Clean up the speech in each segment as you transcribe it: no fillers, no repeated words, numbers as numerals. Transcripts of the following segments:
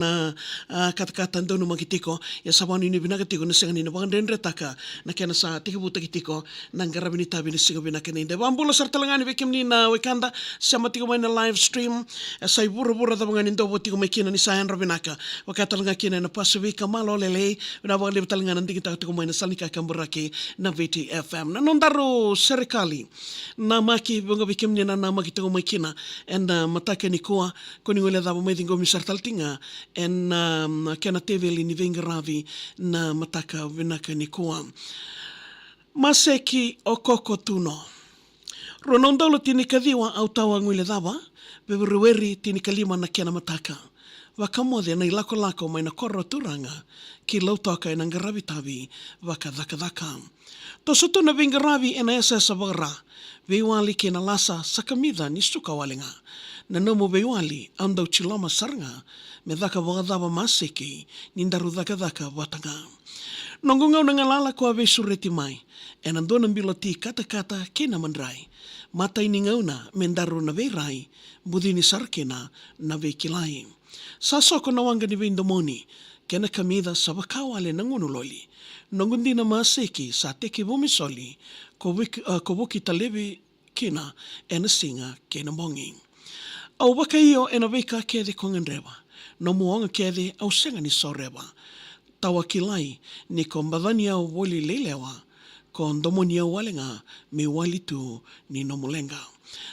na katakata dono magitiko ya sabani ni binagatiko na senga ni na bangandendre taka na kena sa tikibuta gitiko na ngarabi ni tabi ni singo binakaninde bambulo sartalangani bekim ni na wekanda sa matiko may na live stream sa ibura-bura da mga nindo botiko may kina ni sayan rabinaka wakatalanga kina na pasubika malo lele na bang libatalanga nanti kita tiko may na salika kamburaki na VTFM na nondaro serikali na maki bunga bekim ni na magitiko may kina and matake ni kuwa kuningole da may dingo misartaltinga en kena teveli ni vengaravi na mataka vinaka ni kua. Maseki o koko tuno. Ronondolo tini kadhiwa au tawa ngwile dhaba, beberuweri tini kalima na kena mataka. Wakamode na ilako-lako may na koro turanga, ki lautoka na ngaravi tabi, waka dhaka-dhaka. Tosoto na vengaravi ena esa sabara, veiwali kena lasa sakamida ni suka walinga. Na nomo veiwali andau chilama saranga, me dhaka wagadhaba maseki, nindaru dhaka-dhaka watanga. Nongungau na ngalala ko ave sureti mai, e nandona biloti kata-kata kena mandrai. Mata ini ngauna mendaru na veirai, budini sarkena na veikilai. Sasoko na wanga ni veindomoni, kena kamida sabakawale na ngunuloli. Nongundi na maseki sa teki bumisoli, ko wuki talevi kena ena singa kena mongi. Au waka iyo ena veika kede konganrewa. No muonga kede au senga ni sorewa. Tawa kilai ni ko mbadhani au wali lelewa. Ko ndomoni au walenga me wali tu ni nomulenga.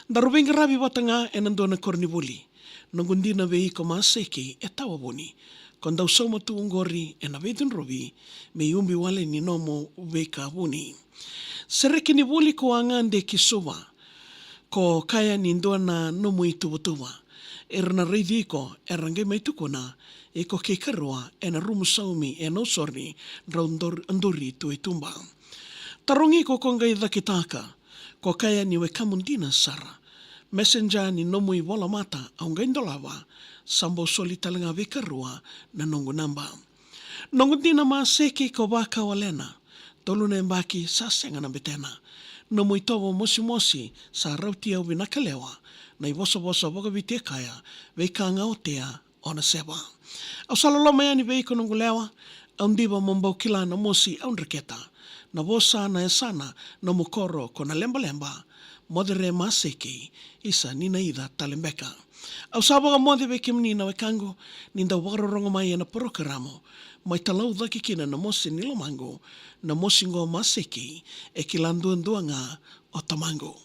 Darubenga rabi watanga enandona kornibuli. Nongundi na vei ko maseki e tawa boni. Ko ndau soma tu ungori ena veitun robi me yumbi wale ni nomo veika buni. Sereki ni wuli ko angande kisuwa. Ko kaya ni ndoa na nomu i tuwa-tuwa. Na reidhi ko rangai mai tukuna e ko kekarua e na rumu saumi e no sorni anduri tu e tumba. Tarongi ko kongai dhakitaka ko kaya ni we kamundina sara. Messenger ni nomu i wala mata au ngaindolawa sambo soli talanga vekarua na nongu namba. Nongu dina maaseki ko waka walena tolu na mbaki sa senga na betena. No mo itowo mosi-mosi sa rauti au vinakalewa na iwosa-wosa wakawite kaya veikanga o tea o na sewa. Au salaloma yani veiko nungulewa au ndiba mombau kila na mosi au nreketa na wosa na esana na mukoro ko na lemba-lemba modere maseki isa nina ida talembeka. Au sabaga mode vekim ni na wekango ninda wakarorongo mai na porokaramo mai talau dhaki kina na mosi nilomango na mosingo maseki e kilanduan-duanga o tamango.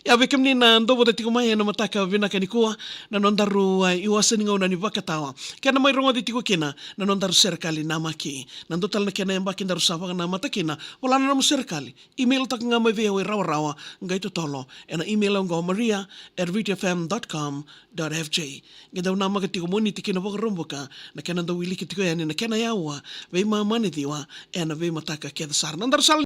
Ya vekim ni na ndobo de tiko mai na mataka vinaka ni kua na nondaru iwasa ni ngauna ni wakatawa. Kena mai rongo de tiko kina na nondaru serikali na maki. Nandotal na kena yambaki ndaru sabaga na matakina wala na namu serikali. Email tak nga may vewe rawa-rawa ngay totolo. E na email ang go maria@vtfm.com.fj. Gidaw na magatiko muni tiki na wakarombo ka na kena ndawili kitiko yan na kena yawa vei mamani diwa e na vei mataka keda sar. Nandar sal